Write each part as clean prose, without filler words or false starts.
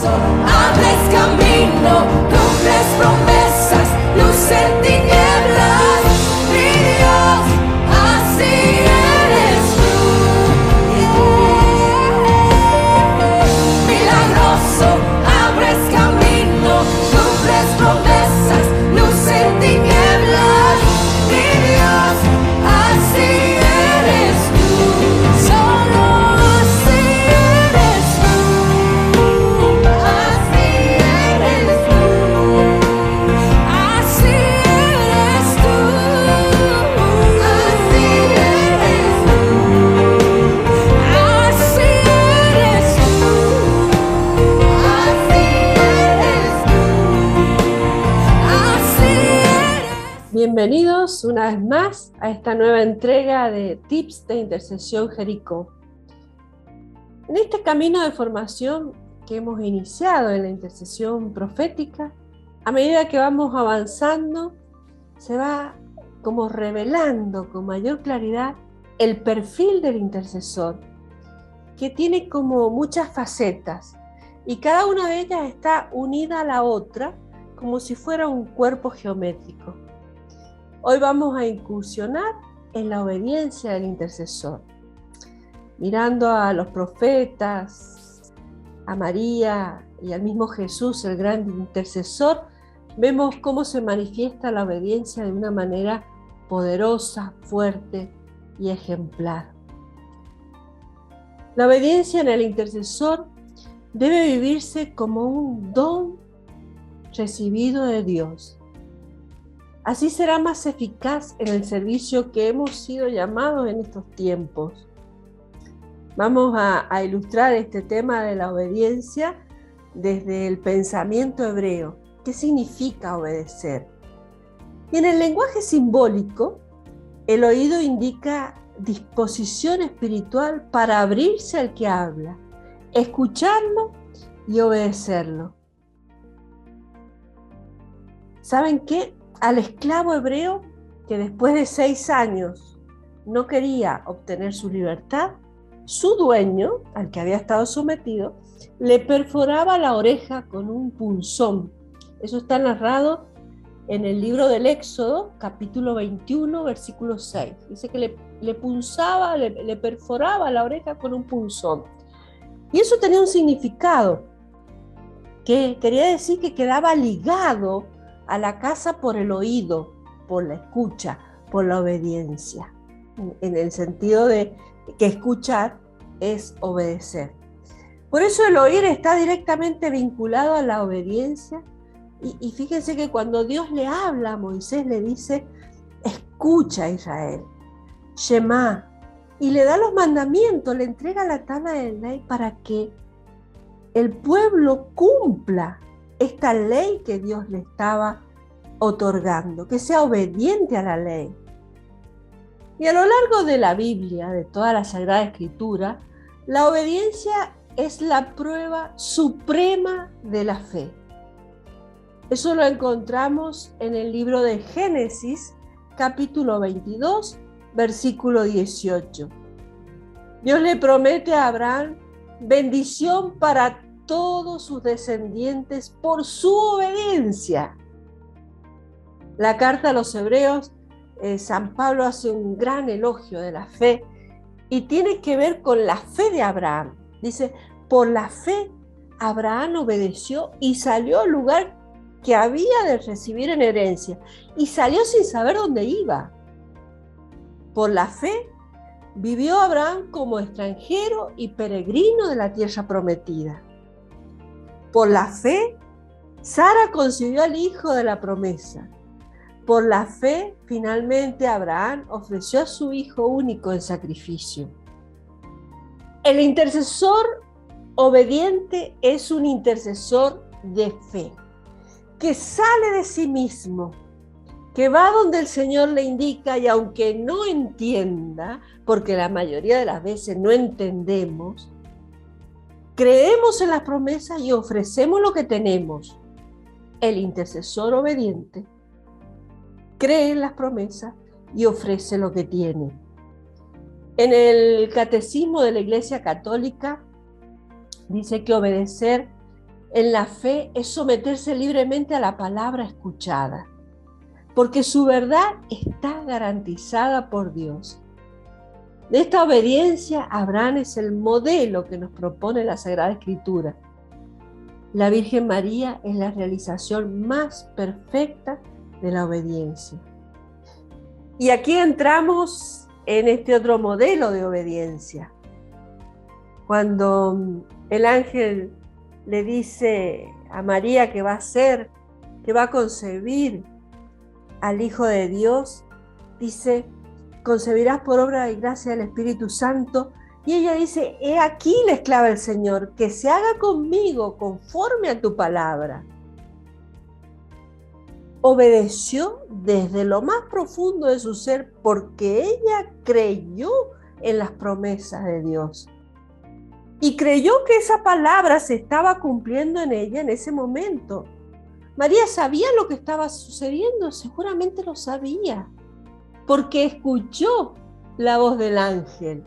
Abres camino, cumples promesas, luz en tinieblas, mi Dios, así eres tú. Milagroso, abres camino, cumples promesas, luz en tinieblas, mi Dios, así eres tú. Solo así eres tú. Así eres tú. Así eres tú. Así eres tú. Así eres tú. Así eres tú. Así eres. Bienvenidos una vez más a esta nueva entrega de Tips de Intercesión Jericó. En este camino de formación que hemos iniciado en la intercesión profética, a medida que vamos avanzando, se va como revelando con mayor claridad el perfil del intercesor, que tiene como muchas facetas y cada una de ellas está unida a la otra como si fuera un cuerpo geométrico. Hoy vamos a incursionar en la obediencia del intercesor, mirando a los profetas, a María y al mismo Jesús, el gran intercesor. Vemos cómo se manifiesta la obediencia de una manera poderosa, fuerte y ejemplar. La obediencia en el intercesor debe vivirse como un don recibido de Dios. Así será más eficaz en el servicio que hemos sido llamados en estos tiempos. Vamos a ilustrar este tema de la obediencia desde el pensamiento hebreo. ¿Qué significa obedecer? Y en el lenguaje simbólico, el oído indica disposición espiritual para abrirse al que habla, escucharlo y obedecerlo. ¿Saben qué? Al esclavo hebreo que después de 6 años no quería obtener su libertad, su dueño, al que había estado sometido, le perforaba la oreja con un punzón. Eso está narrado en el libro del Éxodo, capítulo 21, versículo 6. Dice que le punzaba, le perforaba la oreja con un punzón. Y eso tenía un significado, que quería decir que quedaba ligado a la casa por el oído, por la escucha, por la obediencia, en el sentido de que escuchar es obedecer. Por eso el oír está directamente vinculado a la obediencia. Y fíjense que cuando Dios le habla a Moisés, le dice: escucha, Israel, Shema, y le da los mandamientos, le entrega la tabla de ley para que el pueblo cumpla esta ley que Dios le estaba otorgando, que sea obediente a la ley. Y a lo largo de la Biblia, de toda la Sagrada Escritura, la obediencia es la prueba suprema de la fe. Eso lo encontramos en el libro de Génesis, capítulo 22, versículo 18. Dios le promete a Abraham bendición para todos sus descendientes por su obediencia. La carta a los Hebreos, San Pablo hace un gran elogio de la fe y tiene que ver con la fe de Abraham. Dice: por la fe Abraham obedeció y salió al lugar que había de recibir en herencia, y salió sin saber dónde iba. Por la fe vivió Abraham como extranjero y peregrino de la tierra prometida. Por la fe, Sara concibió al hijo de la promesa. Por la fe, finalmente, Abraham ofreció a su hijo único en sacrificio. El intercesor obediente es un intercesor de fe, que sale de sí mismo, que va donde el Señor le indica, y aunque no entienda, porque la mayoría de las veces no entendemos, creemos en las promesas y ofrecemos lo que tenemos. El intercesor obediente cree en las promesas y ofrece lo que tiene. En el Catecismo de la Iglesia Católica dice que obedecer en la fe es someterse libremente a la palabra escuchada, porque su verdad está garantizada por Dios. De esta obediencia, Abraham es el modelo que nos propone la Sagrada Escritura. La Virgen María es la realización más perfecta de la obediencia. Y aquí entramos en este otro modelo de obediencia. Cuando el ángel le dice a María que va a concebir al Hijo de Dios, dice, concebirás por obra y gracia del Espíritu Santo. Y ella dice, he aquí la esclava del Señor, que se haga conmigo conforme a tu palabra. Obedeció desde lo más profundo de su ser porque ella creyó en las promesas de Dios. Y creyó que esa palabra se estaba cumpliendo en ella en ese momento. María sabía lo que estaba sucediendo, seguramente lo sabía, porque escuchó la voz del ángel,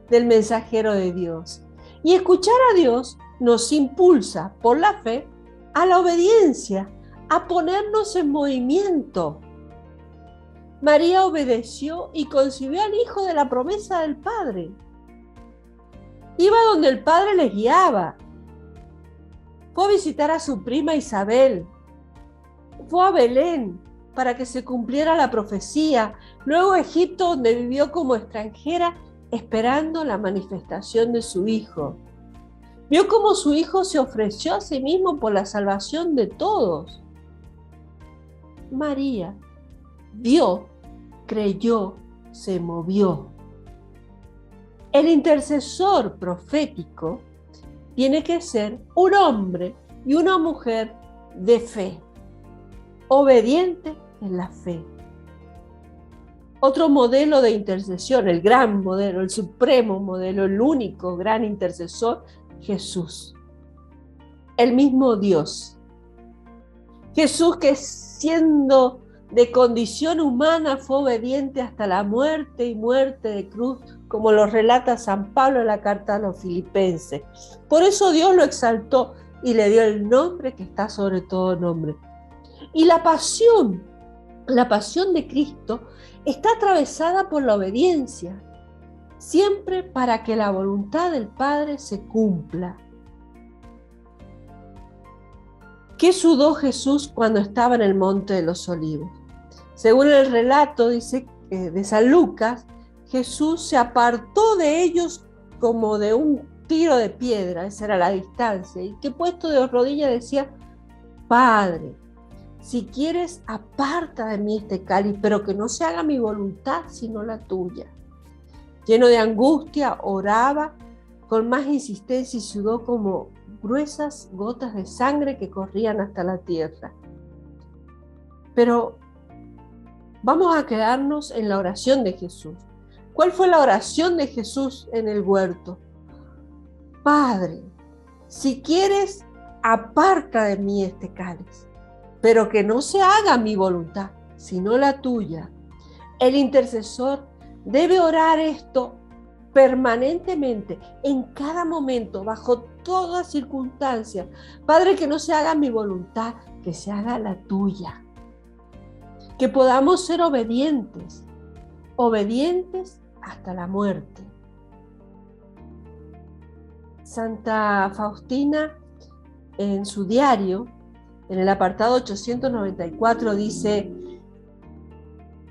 del mensajero de Dios. Y escuchar a Dios nos impulsa por la fe a la obediencia, a ponernos en movimiento. María obedeció y concibió al Hijo de la promesa del Padre. Iba donde el Padre les guiaba. Fue a visitar a su prima Isabel. Fue a Belén para que se cumpliera la profecía. Luego a Egipto, donde vivió como extranjera, esperando la manifestación de su Hijo. Vio cómo su Hijo se ofreció a sí mismo por la salvación de todos. María vio, creyó, se movió. El intercesor profético tiene que ser un hombre y una mujer de fe, obediente en la fe. Otro modelo de intercesión, el gran modelo, el supremo modelo, el único gran intercesor, Jesús, el mismo Dios. Jesús, que siendo de condición humana fue obediente hasta la muerte y muerte de cruz, como lo relata San Pablo en la carta a los Filipenses. Por eso Dios lo exaltó y le dio el nombre que está sobre todo nombre. Y la pasión de Cristo está atravesada por la obediencia, siempre para que la voluntad del Padre se cumpla. ¿Qué sudó Jesús cuando estaba en el Monte de los Olivos? Según el relato dice de San Lucas, Jesús se apartó de ellos como de un tiro de piedra, esa era la distancia, y que puesto de rodillas decía, Padre, si quieres, aparta de mí este cáliz, pero que no se haga mi voluntad, sino la tuya. Lleno de angustia, oraba con más insistencia y sudó como gruesas gotas de sangre que corrían hasta la tierra. Pero vamos a quedarnos en la oración de Jesús. ¿Cuál fue la oración de Jesús en el huerto? Padre, si quieres, aparta de mí este cáliz, pero que no se haga mi voluntad, sino la tuya. El intercesor debe orar esto permanentemente, en cada momento, bajo toda circunstancia. Padre, que no se haga mi voluntad, que se haga la tuya. Que podamos ser obedientes, obedientes hasta la muerte. Santa Faustina, en su diario, en el apartado 894, dice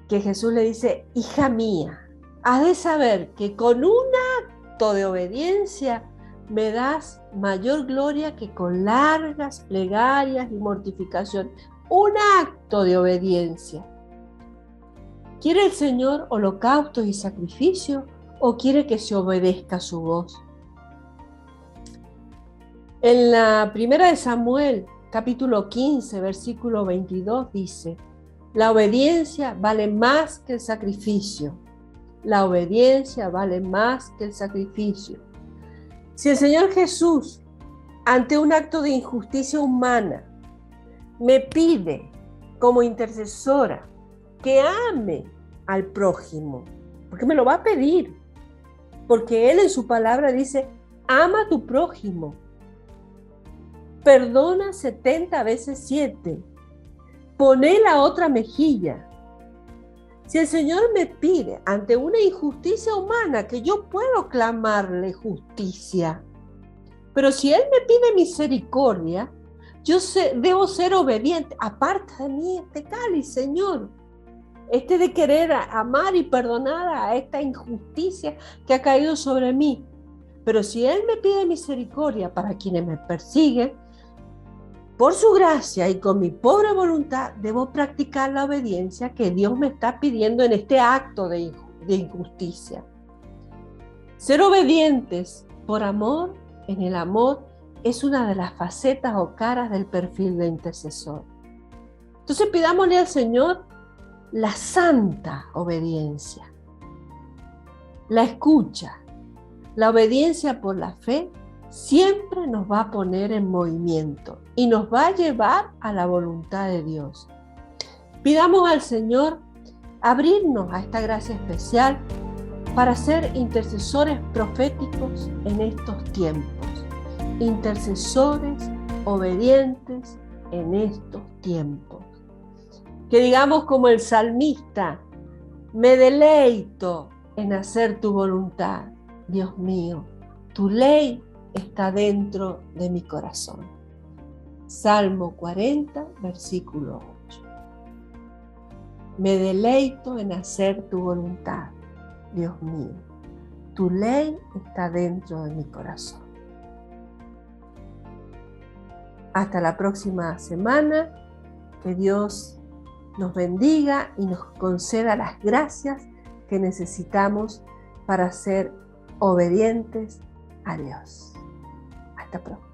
que Jesús le dice, hija mía, has de saber que con un acto de obediencia me das mayor gloria que con largas plegarias y mortificación. Un acto de obediencia. ¿Quiere el Señor holocaustos y sacrificios o quiere que se obedezca su voz? En la primera de Samuel, capítulo 15, versículo 22, dice, la obediencia vale más que el sacrificio. La obediencia vale más que el sacrificio. Si el Señor Jesús, ante un acto de injusticia humana, me pide como intercesora que ame al prójimo, porque me lo va a pedir, porque Él en su palabra dice, ama a tu prójimo. Perdona 70 veces 7. Poné la otra mejilla. Si el Señor me pide ante una injusticia humana, que yo puedo clamarle justicia, pero si Él me pide misericordia, debo ser obediente. Aparta de mí este cáliz, Señor. De querer amar y perdonar a esta injusticia que ha caído sobre mí. Pero si Él me pide misericordia para quienes me persiguen, por su gracia y con mi pobre voluntad, debo practicar la obediencia que Dios me está pidiendo en este acto de injusticia. Ser obedientes por amor, en el amor, es una de las facetas o caras del perfil de intercesor. Entonces pidámosle al Señor la santa obediencia, la escucha, la obediencia por la fe. Siempre nos va a poner en movimiento y nos va a llevar a la voluntad de Dios. Pidamos al Señor abrirnos a esta gracia especial para ser intercesores proféticos en estos tiempos. Intercesores obedientes en estos tiempos. Que digamos como el salmista: me deleito en hacer tu voluntad, Dios mío, tu ley está dentro de mi corazón. Salmo 40, versículo 8. Me deleito en hacer tu voluntad, Dios mío. Tu ley está dentro de mi corazón. Hasta la próxima semana. Que Dios nos bendiga y nos conceda las gracias que necesitamos para ser obedientes a Dios. Hasta pronto.